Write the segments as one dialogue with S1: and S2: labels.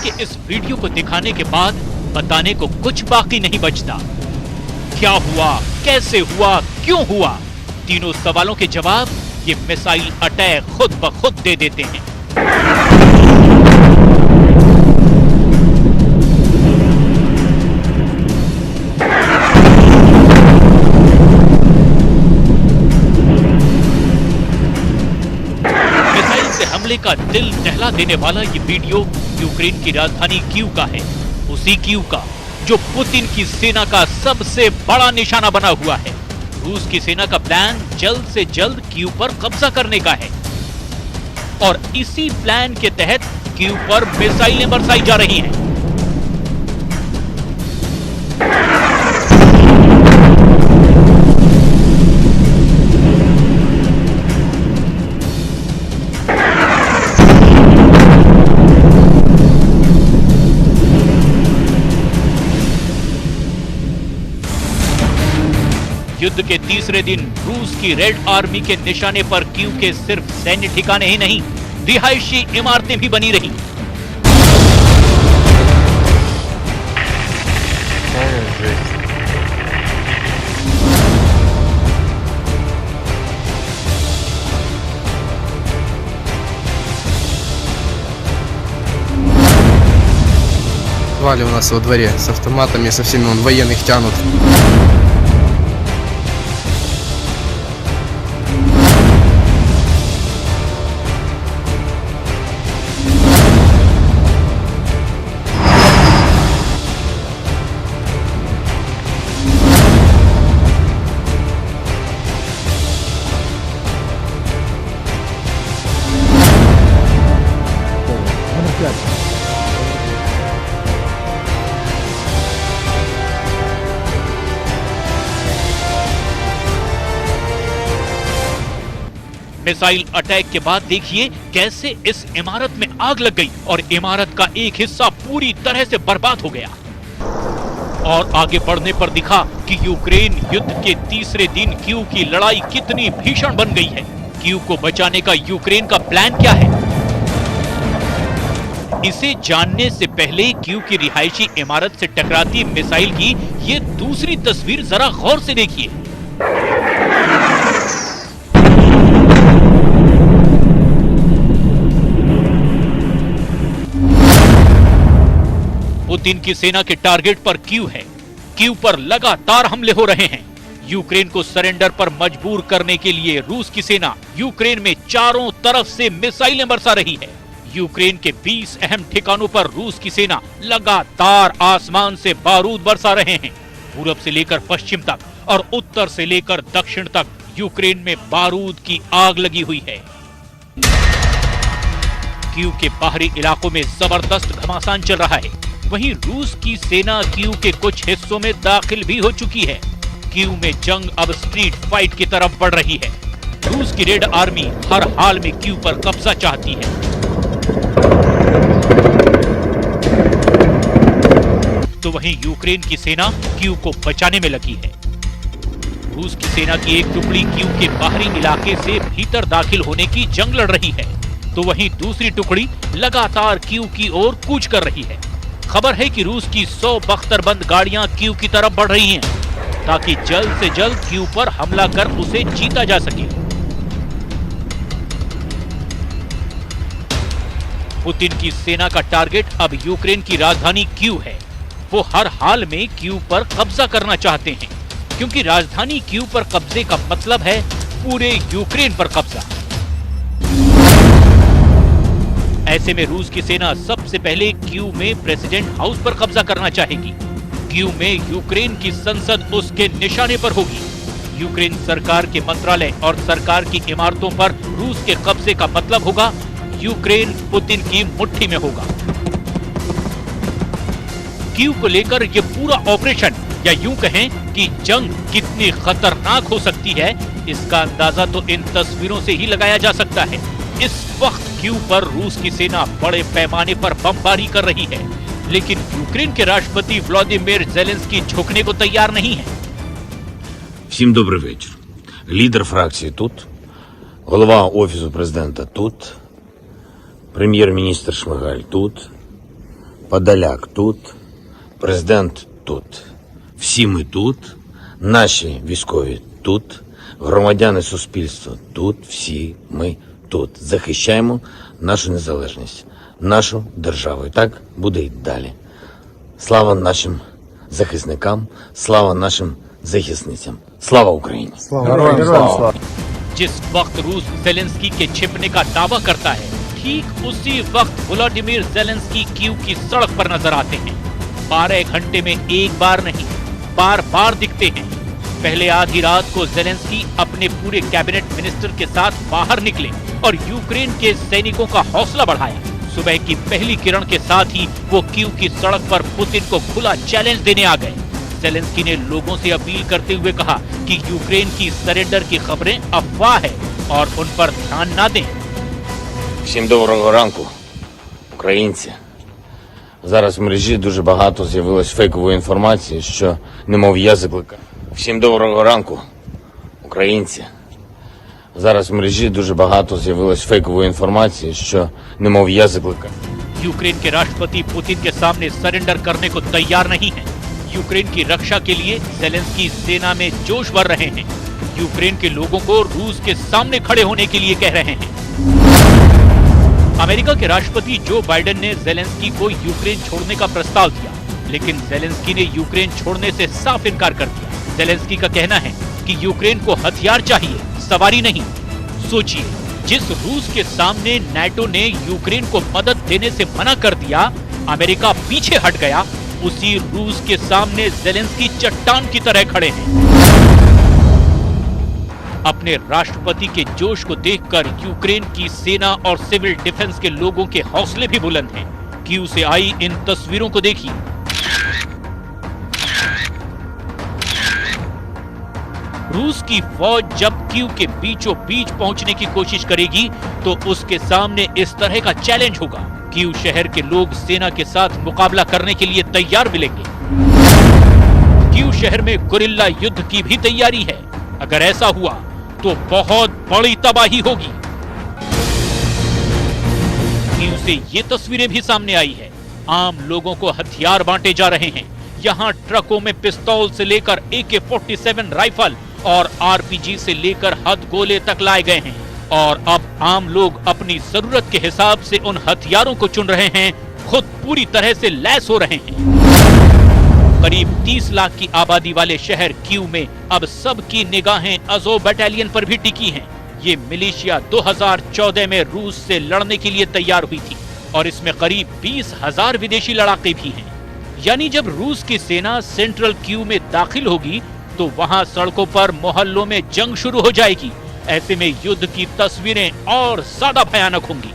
S1: कि इस वीडियो को दिखाने के बाद बताने को कुछ बाकी नहीं बचता। क्या हुआ, कैसे हुआ, क्यों हुआ, तीनों सवालों के जवाब ये मिसाइल अटैक खुद ब खुद दे देते हैं। हमले का दिल दहला देने वाला ये वीडियो यूक्रेन की राजधानी कीव का है, उसी कीव का जो पुतिन की सेना का सबसे बड़ा निशाना बना हुआ है। रूस की सेना का प्लान जल्द से जल्द कीव पर कब्जा करने का है और इसी प्लान के तहत कीव पर मिसाइलें बरसाई जा रही हैं। युद्ध के तीसरे दिन रूस की रेड आर्मी के निशाने पर कीव के सिर्फ सैन्य ठिकाने ही नहीं, रिहायशी इमारतें भी बनी रही।
S2: У нас во дворе с автоматами, со всеми, он военных тянут.
S1: मिसाइल अटैक के बाद देखिए कैसे इस इमारत में आग लग गई और इमारत का एक हिस्सा पूरी तरह से बर्बाद हो गया। और आगे बढ़ने पर दिखा कि यूक्रेन युद्ध के तीसरे दिन कीव की लड़ाई कितनी भीषण बन गई है। कीव को बचाने का यूक्रेन का प्लान क्या है, इसे जानने से पहले कीव की रिहायशी इमारत से टकराती मिसाइल की ये दूसरी तस्वीर जरा गौर से देखिए। पुतिन की सेना के टारगेट पर कीव है। कीव पर लगातार हमले हो रहे हैं। यूक्रेन को सरेंडर पर मजबूर करने के लिए रूस की सेना यूक्रेन में चारों तरफ से मिसाइलें बरसा रही है। यूक्रेन के 20 अहम ठिकानों पर रूस की सेना लगातार आसमान से बारूद बरसा रहे हैं। पूरब से लेकर पश्चिम तक और उत्तर से लेकर दक्षिण तक यूक्रेन में बारूद की आग लगी हुई है। कीव के बाहरी इलाकों में जबरदस्त घमासान चल रहा है। वहीं रूस की सेना कीव के कुछ हिस्सों में दाखिल भी हो चुकी है। कीव में जंग अब स्ट्रीट फाइट की तरफ बढ़ रही है। रूस की रेड आर्मी हर हाल में कीव पर कब्जा चाहती है। तो वहीं यूक्रेन की सेना कीव को बचाने में लगी है। रूस की सेना की एक टुकड़ी कीव के बाहरी इलाके से भीतर दाखिल होने की जंग लड़ रही है, तो वहीं दूसरी टुकड़ी लगातार कीव की ओर कूच कर रही है। खबर है कि रूस की 100 बख्तरबंद गाड़ियां कीव की तरफ बढ़ रही हैं, ताकि जल्द से जल्द कीव पर हमला कर उसे जीता जा सके। पुतिन की सेना का टारगेट अब यूक्रेन की राजधानी कीव है। वो हर हाल में कीव पर कब्जा करना चाहते हैं, क्योंकि राजधानी कीव पर कब्जे का मतलब है पूरे यूक्रेन पर कब्जा। ऐसे में रूस की सेना सबसे पहले कीव में प्रेसिडेंट हाउस पर कब्जा करना चाहेगी। कीव में यूक्रेन की संसद उसके निशाने पर होगी। यूक्रेन सरकार के मंत्रालय और सरकार की इमारतों पर रूस के कब्जे का मतलब होगा यूक्रेन पुतिन की मुट्ठी में होगा। कीव को लेकर यह पूरा ऑपरेशन, या यूं कहें कि जंग कितनी खतरनाक हो सकती है, इसका अंदाजा तो इन तस्वीरों से ही लगाया जा सकता है। इस वक्त कीव पर रूस की सेना बड़े पैमाने पर बमबारी कर रही है, लेकिन यूक्रेन के राष्ट्रपति व्लादिमीर ज़ेलेंस्की झुकने को तैयार नहीं है।
S3: Всім добрий вечір. Лідер фракції тут, голова Офісу президента тут, прем'єр-міністр Шмигаль тут, Подоляк тут, президент тут. Всі ми тут, наші військові тут, громадяни суспільства тут, всі ми тут. Захищаємо нашу незалежність, нашу державу. І так буде й далі. Слава нашим захисникам, слава нашим захисницям. Слава Україні!
S1: जिस वक्त रूस जेलेंस्की के छिपने का दावा करता है, ठीक उसी वक्त व्लादिमीर जेलेंस्की कीव की सड़क पर नजर आते हैं। 12 घंटे में एक बार नहीं, बार बार दिखते हैं। पहले आधी रात को जेलेंस्की अपने पूरे कैबिनेट मिनिस्टर के साथ बाहर निकले और यूक्रेन के सैनिकों का हौसला बढ़ाया। सुबह की पहली किरण के साथ ही वो कीव की सड़क पर पुतिन को खुला चैलेंज देने आ गए। जेलेंस्की ने लोगों से अपील करते हुए कहा कि यूक्रेन की सरेंडर की खबरें अफवाह है और उन पर ध्यान ना दें।
S3: Всім доброго ранку, українці. Зараз в мережі дуже багато з'явилось фейкової інформації, що немов я закликаю. Всім доброго ранку, українці. Зараз в мережі дуже багато з'явилось фейкової інформації, що немов я закликаю.
S1: यूक्रेन के राष्ट्रपति पुतिन के सामने सरेंडर करने को तैयार नहीं है। यूक्रेन की रक्षा के लिए जेलेंस्की सेना में जोश भर रहे हैं। यूक्रेन के लोगों को रूस के सामने खड़े होने के लिए कह रहे हैं। अमेरिका के राष्ट्रपति जो बाइडेन ने जेलेंस्की को यूक्रेन छोड़ने का प्रस्ताव दिया, लेकिन जेलेंस्की ने यूक्रेन छोड़ने से साफ इनकार कर दिया। जेलेंस्की का कहना है कि यूक्रेन को हथियार चाहिए, सवारी नहीं। सोचिए, जिस रूस के सामने नाटो ने यूक्रेन को मदद देने से मना कर दिया, अमेरिका पीछे हट गया, उसी रूस के सामने जेलेंस्की चट्टान की तरह खड़े हैं। अपने राष्ट्रपति के जोश को देखकर यूक्रेन की सेना और सिविल डिफेंस के लोगों के हौसले भी बुलंद हैं। कीव से आई इन तस्वीरों को देखिए। रूस की फौज जब कीव के बीचों बीच पहुंचने की कोशिश करेगी तो उसके सामने इस तरह का चैलेंज होगा। कीव शहर के लोग सेना के साथ मुकाबला करने के लिए तैयार मिलेंगे। कीव शहर में गुरिल्ला युद्ध की भी तैयारी है। अगर ऐसा हुआ तो बहुत बड़ी तबाही होगी। कीव से ये तस्वीरें भी सामने आई है। आम लोगों को हथियार बांटे जा रहे हैं। यहाँ ट्रकों में पिस्तौल से लेकर AK-47 राइफल और RPG से लेकर हथगोले तक लाए गए हैं और अब आम लोग अपनी जरूरत के हिसाब से उन हथियारों को चुन रहे हैं। खुद पूरी तरह से लैस हो रहे हैं। करीब 30 लाख की आबादी वाले शहर कीव में अब सबकी निगाहें अज़ोव बटालियन पर भी टिकी हैं। ये मिलिशिया 2014 में रूस से लड़ने के लिए तैयार हुई थी और इसमें करीब 20,000 विदेशी लड़ाके भी हैं। यानी जब रूस की सेना सेंट्रल कीव में दाखिल होगी तो वहां सड़कों पर मोहल्लों में जंग शुरू हो जाएगी। ऐसे में युद्ध की तस्वीरें और ज्यादा भयानक होंगी।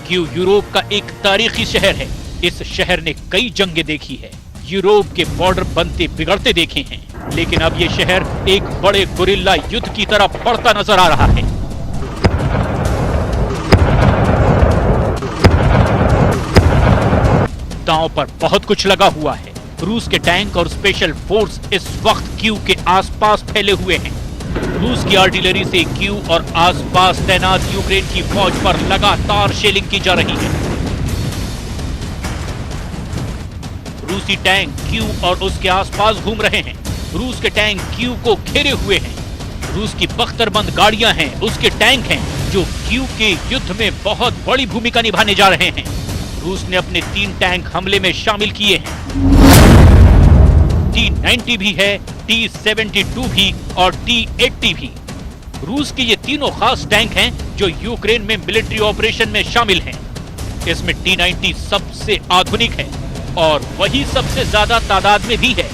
S1: कीव यूरोप का एक तारीखी शहर है। इस शहर ने कई जंगें देखी है, यूरोप के बॉर्डर बनते बिगड़ते देखे हैं, लेकिन अब ये शहर एक बड़े गुरिल्ला युद्ध की तरफ बढ़ता नजर आ रहा है। दांव पर बहुत कुछ लगा हुआ है। रूस के टैंक और स्पेशल फोर्स इस वक्त कीव के आसपास फैले हुए हैं। रूस की आर्टिलरी से कीव और आसपास तैनात यूक्रेन की फौज पर लगातार शेलिंग की जा रही है। रूसी टैंक कीव और उसके आसपास घूम रहे हैं। रूस के टैंक कीव को घेरे हुए हैं। रूस की बख्तरबंद गाड़ियां हैं, उसके टैंक हैं जो कीव के युद्ध में बहुत बड़ी भूमिका निभाने जा रहे हैं। रूस ने अपने 3 टैंक हमले में शामिल किए हैं। T-90 भी है, T-72 भी और T-80 भी। रूस के ये तीनों खास टैंक हैं जो यूक्रेन में मिलिट्री ऑपरेशन में शामिल हैं। इसमें T-90 सबसे आधुनिक है और वही सबसे ज्यादा तादाद में भी है।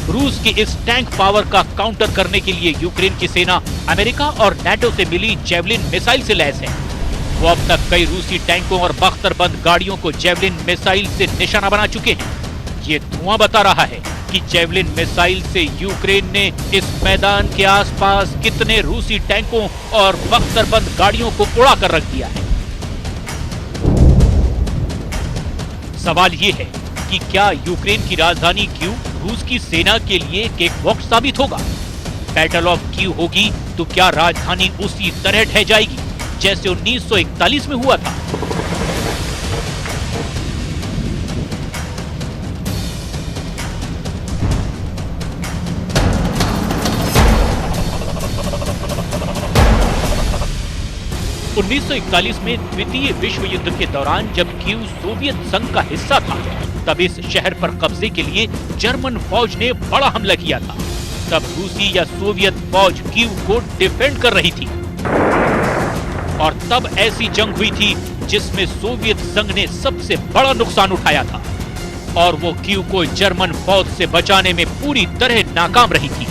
S1: रूस की इस टैंक पावर का काउंटर करने के लिए यूक्रेन की सेना अमेरिका और नाटो से मिली जेवलिन मिसाइल से लैस है। वो अब तक कई रूसी टैंकों और बख्तरबंद गाड़ियों को जेवलिन मिसाइल से निशाना बना चुके हैं। ये धुआं बता रहा है कि जेवलिन मिसाइल से यूक्रेन ने इस मैदान के आसपास कितने रूसी टैंकों और बख्तरबंद गाड़ियों को उड़ा कर रख दिया है। सवाल ये है कि क्या यूक्रेन की राजधानी कीव रूस की सेना के लिए केकवॉक साबित होगा? बैटल ऑफ कीव होगी तो क्या राजधानी उसी तरह ढह जाएगी? जैसे 1941 में हुआ था। (1941 में द्वितीय विश्व युद्ध के दौरान जब कीव सोवियत संघ का हिस्सा था, तब इस शहर पर कब्जे के लिए जर्मन फौज ने बड़ा हमला किया था। तब रूसी या सोवियत फौज कीव को डिफेंड कर रही थी और तब ऐसी जंग हुई थी जिसमें सोवियत संघ ने सबसे बड़ा नुकसान उठाया था और वो कीव को जर्मन फौज से बचाने में पूरी तरह नाकाम रही थी।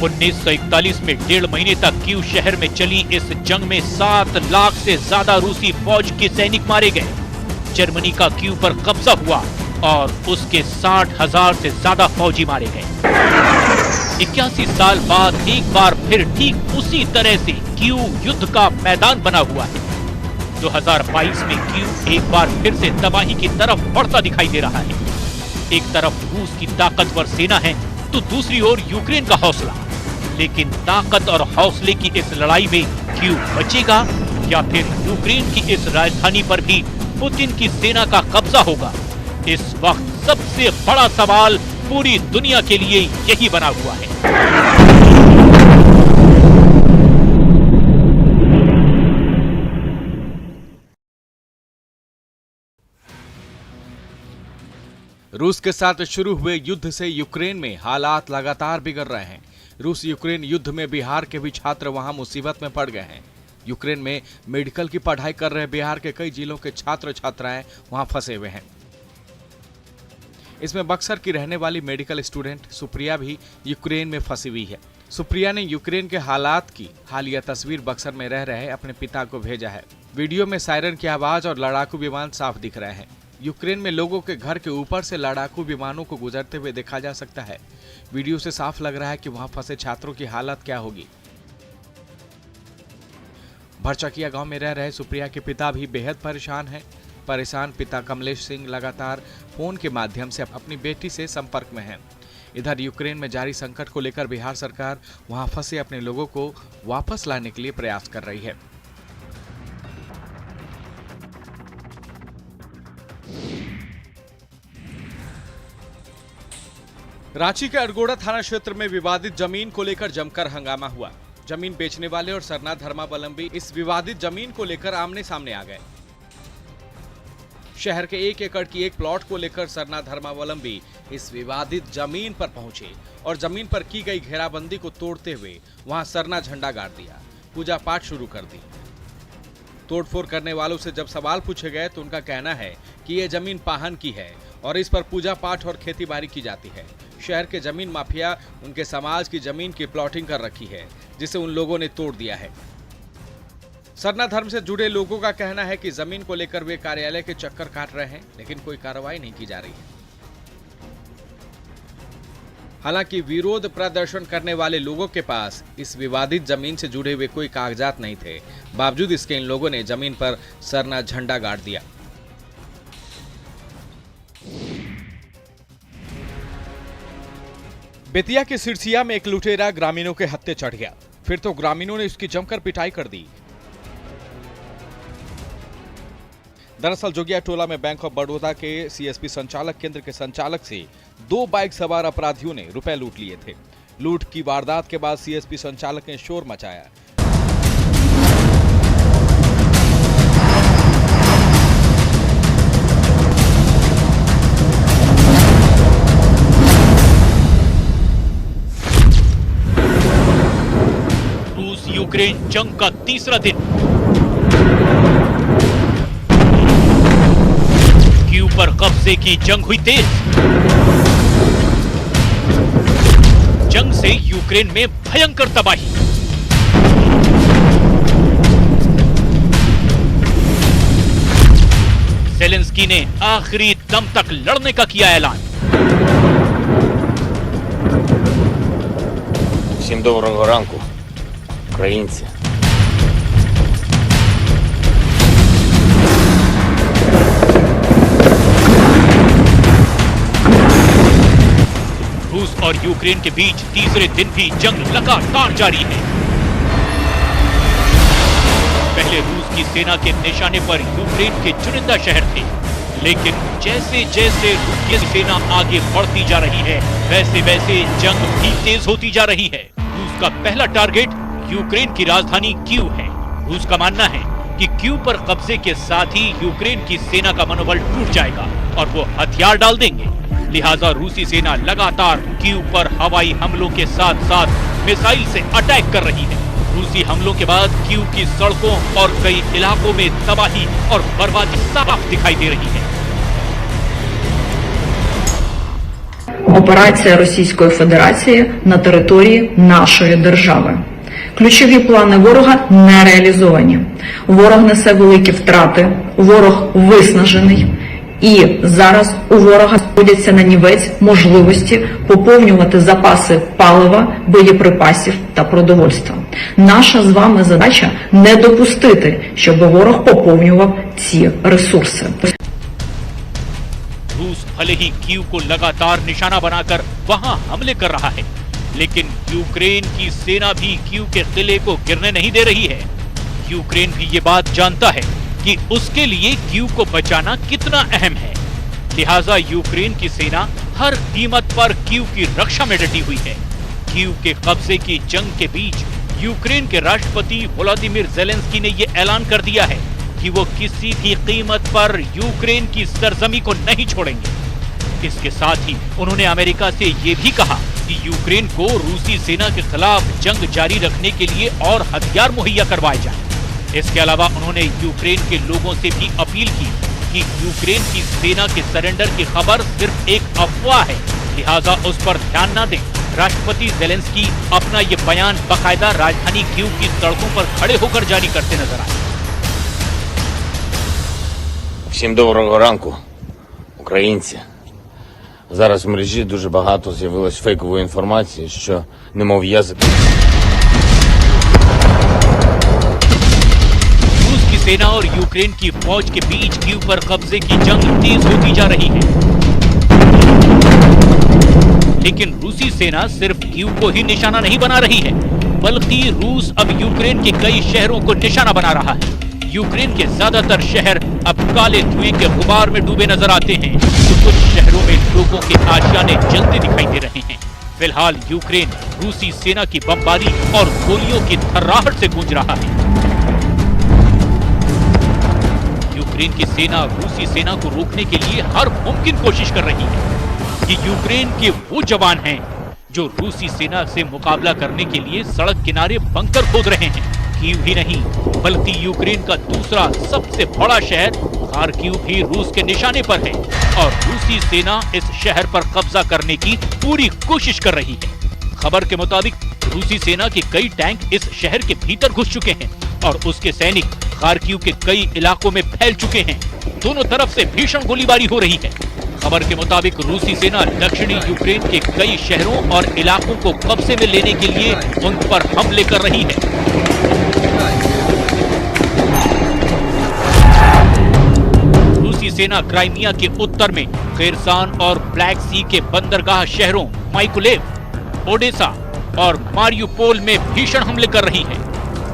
S1: 1941 में 1.5 महीने तक कीव शहर में चली इस जंग में 7 लाख से ज्यादा रूसी फौज के सैनिक मारे गए। जर्मनी का कीव पर कब्जा हुआ और उसके 60,000 से ज्यादा फौजी मारे गए। 81 साल बाद एक बार फिर ठीक उसी तरह से कीव युद्ध का मैदान बना हुआ है। 2022 में कीव एक बार फिर से तबाही की तरफ बढ़ता दिखाई दे रहा है। एक तरफ रूस की ताकतवर सेना है तो दूसरी ओर यूक्रेन का हौसला। लेकिन ताकत और हौसले की इस लड़ाई में कीव बचेगा या फिर यूक्रेन की इस राजधानी पर भी पुतिन की सेना का कब्जा होगा? इस वक्त सबसे बड़ा सवाल पूरी दुनिया के लिए यही बना हुआ है।
S4: रूस के साथ शुरू हुए युद्ध से यूक्रेन में हालात लगातार बिगड़ रहे हैं। रूस यूक्रेन युद्ध में बिहार के भी छात्र वहां मुसीबत में पड़ गए हैं। यूक्रेन में मेडिकल की पढ़ाई कर रहे बिहार के कई जिलों के छात्र छात्राएं वहां फंसे हुए हैं। इसमें बक्सर की रहने वाली मेडिकल स्टूडेंट सुप्रिया भी यूक्रेन में फंसी हुई है। सुप्रिया ने यूक्रेन के हालात की हालिया तस्वीर बक्सर में रह रहे अपने पिता को भेजा है। वीडियो में सायरन की आवाज और लड़ाकू विमान साफ दिख रहे हैं। यूक्रेन में लोगों के घर के ऊपर से लड़ाकू विमानों को गुजरते हुए देखा जा सकता है। वीडियो से साफ लग रहा है कि वहां फंसे छात्रों की हालत क्या होगी। भरचकिया गांव में रह रहे सुप्रिया के पिता भी बेहद परेशान हैं। परेशान पिता कमलेश सिंह लगातार फोन के माध्यम से अपनी बेटी से संपर्क में हैं। इधर यूक्रेन में जारी संकट को लेकर बिहार सरकार वहां फंसे अपने लोगों को वापस लाने के लिए प्रयास कर रही है। रांची के अरगोड़ा थाना क्षेत्र में विवादित जमीन को लेकर जमकर हंगामा हुआ। जमीन बेचने वाले और सरना धर्मावलंबी इस विवादित जमीन को लेकर आमने सामने आ गए। शहर के 1 एकड़ की एक प्लॉट को लेकर सरना धर्मावलंबी इस विवादित जमीन पर पहुंचे और जमीन पर की गई घेराबंदी को तोड़ते हुए वहां सरना झंडा गाड़ दिया, पूजा पाठ शुरू कर दी। तोड़फोड़ करने वालों से जब सवाल पूछे गए तो उनका कहना है कि यह जमीन पाहन की है और इस पर पूजा पाठ और खेतीबाड़ी की जाती है। शहर के जमीन माफिया उनके समाज की जमीन की प्लॉटिंग कर रखी है, जिसे उन लोगों ने तोड़ दिया है। सरना धर्म से जुड़े लोगों का कहना है कि जमीन को लेकर वे कार्यालय के चक्कर काट रहे हैं, लेकिन कोई कार्रवाई नहीं की जा रही है। हालांकि विरोध प्रदर्शन करने वाले लोगों के पास इस विवादित जमीन से जुड़े हुए कोई कागजात नहीं थे। बावजूद इसके इन लोगों ने जमीन पर सरना झंडा गाड़ दिया। बेतिया के सिरसिया में एक लुटेरा ग्रामीणों के हत्थे चढ़ गया। फिर तो ग्रामीणों ने उसकी जमकर पिटाई कर दी। दरअसल जोगिया टोला में बैंक ऑफ बड़ौदा के सीएसपी संचालक केंद्र के संचालक से 2 बाइक सवार अपराधियों ने रुपए लूट लिए थे। लूट की वारदात के बाद सीएसपी संचालक ने शोर मचाया।
S1: रूस यूक्रेन जंग का तीसरा दिन। कीव पर कब्जे की जंग हुई तेज। जंग से यूक्रेन में भयंकर तबाही। ज़ेलेंस्की ने आखिरी दम तक लड़ने का किया ऐलान।
S3: Всім доброго ранку, українці.
S1: रूस और यूक्रेन के बीच तीसरे दिन भी जंग लगातार जारी है। पहले हमले रूस की सेना के निशाने पर यूक्रेन के चुनिंदा शहर थे, लेकिन जैसे जैसे रूस की सेना आगे बढ़ती जा रही है, वैसे वैसे जंग भी तेज होती जा रही है। रूस का पहला टारगेट यूक्रेन की राजधानी कीव है। रूस का मानना है कि कीव पर कब्जे के साथ ही यूक्रेन की सेना का मनोबल टूट जाएगा और वो हथियार डाल देंगे। लिहाजा रूसी सेना लगातार कीव पर हवाई हमलों के साथ साथ मिसाइल से अटैक कर रही है। रूसी हमलों के बाद कीव की सड़कों और कई इलाकों में तबाही और बर्बादी साफ दिखाई दे रही है।
S5: Операція Російської Федерації на території нашої держави. Ключові плани ворога не реалізовані. Ворог несе великі втрати, ворог виснажений. І зараз у ворога сходяться на нівець можливості поповнювати запаси палива, боєприпасів та продовольства. Наша з вами задача не допустити, щоб ворог поповнював ці ресурси.
S1: रूस भले ही कीव को लगातार निशाना बनाकर वहां हमले कर रहा है, लेकिन यूक्रेन की सेना भी कीव के किले को गिरने नहीं दे रही है। यूक्रेन भी ये बात जानता है कि उसके लिए कीव को बचाना कितना अहम है। लिहाजा यूक्रेन की सेना हर कीमत पर कीव की रक्षा में डटी हुई है। कीव के कब्जे की जंग के बीच यूक्रेन के राष्ट्रपति वोलोदिमीर ज़ेलेंस्की ने यह ऐलान कर दिया है कि वो किसी भी कीमत पर यूक्रेन की सरजमी को नहीं छोड़ेंगे। इसके साथ ही उन्होंने अमेरिका से ये भी कहा कि यूक्रेन को रूसी सेना के खिलाफ जंग जारी रखने के लिए और हथियार मुहैया करवाए जाएं। इसके अलावा उन्होंने यूक्रेन के लोगों से भी अपील की कि यूक्रेन की सेना के सरेंडर की खबर सिर्फ एक अफवाह है, लिहाजा उस पर ध्यान न दें। राष्ट्रपति ज़ेलेंस्की अपना ये बयान बाकायदा राजधानी कीव की सड़कों पर खड़े होकर जारी करते नजर आए।
S3: Всім доброго ранку, українці. Зараз в мережі дуже багато з'явилось фейкової інформації, що немов я
S1: रूस की सेना और यूक्रेन की फौज के बीच कीव पर कब्जे की जंग तेज होती जा रही है, लेकिन रूसी सेना सिर्फ कीव को ही निशाना नहीं बना रही है, बल्कि रूस अब यूक्रेन के कई शहरों को निशाना बना रहा है। यूक्रेन के ज्यादातर शहर अब काले धुएं के गुबार में डूबे नजर आते हैं, तो कुछ शहरों में लोगों के आशियाने जलते दिखाई दे रहे हैं। फिलहाल यूक्रेन रूसी सेना की बमबारी और गोलियों की थर्राहट से गूंज रहा है। यूक्रेन की सेना रूसी सेना को रोकने के लिए हर मुमकिन कोशिश कर रही है। ये यूक्रेन के वो जवान हैं जो रूसी सेना से मुकाबला करने के लिए सड़क किनारे बंकर खोद रहे हैं। कीव ही नहीं, बल्कि यूक्रेन का दूसरा सबसे बड़ा शहर खार्किव भी रूस के निशाने पर है और रूसी सेना इस शहर पर कब्जा करने की पूरी कोशिश कर रही है। खबर के मुताबिक रूसी सेना के कई टैंक इस शहर के भीतर घुस चुके हैं और उसके सैनिक खार्किव के कई इलाकों में फैल चुके हैं। दोनों तरफ से भीषण गोलीबारी हो रही है। खबर के मुताबिक रूसी सेना दक्षिणी यूक्रेन के कई शहरों और इलाकों को कब्जे में लेने के लिए उन पर हमले कर रही है। रूसी सेना क्राइमिया के उत्तर में खेरसान और ब्लैक सी के बंदरगाह शहरों माइकोलेव, ओडेसा और मारियुपोल में भीषण हमले कर रही है।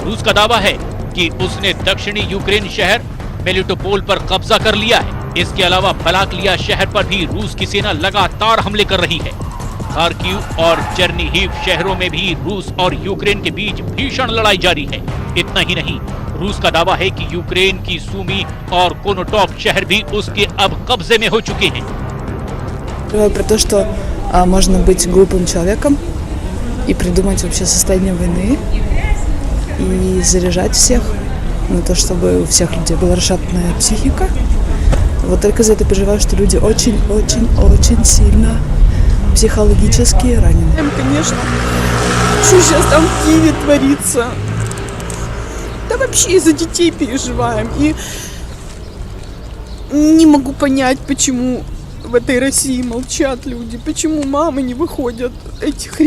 S1: रूस का दावा है कि उसने दक्षिणी यूक्रेन शहर मेलिटोपोल पर कब्जा कर लिया है। इसके अलावा बलाक्लिया शहर पर भी रूस की सेना लगातार हमले कर रही है। खार्किव और चेर्निहिव शहरों में भी रूस और यूक्रेन के बीच भीषण लड़ाई जारी है। इतना ही नहीं, रूस का दावा है कि यूक्रेन की सूमी और कोनोटॉप शहर भी उसके अब कब्जे में हो चुके हैं।
S6: Про то, что можно быть глупым человеком и придумать вообще состояние войны и заряжать всех на то, чтобы у всех людей была расшатанная психика. Вот только за это переживаю, что люди очень сильно психологически ранены.
S7: Конечно, что сейчас там в Киеве творится? Да вообще из-за детей переживаем. И не могу понять, почему в этой России молчат люди, почему мамы не выходят этих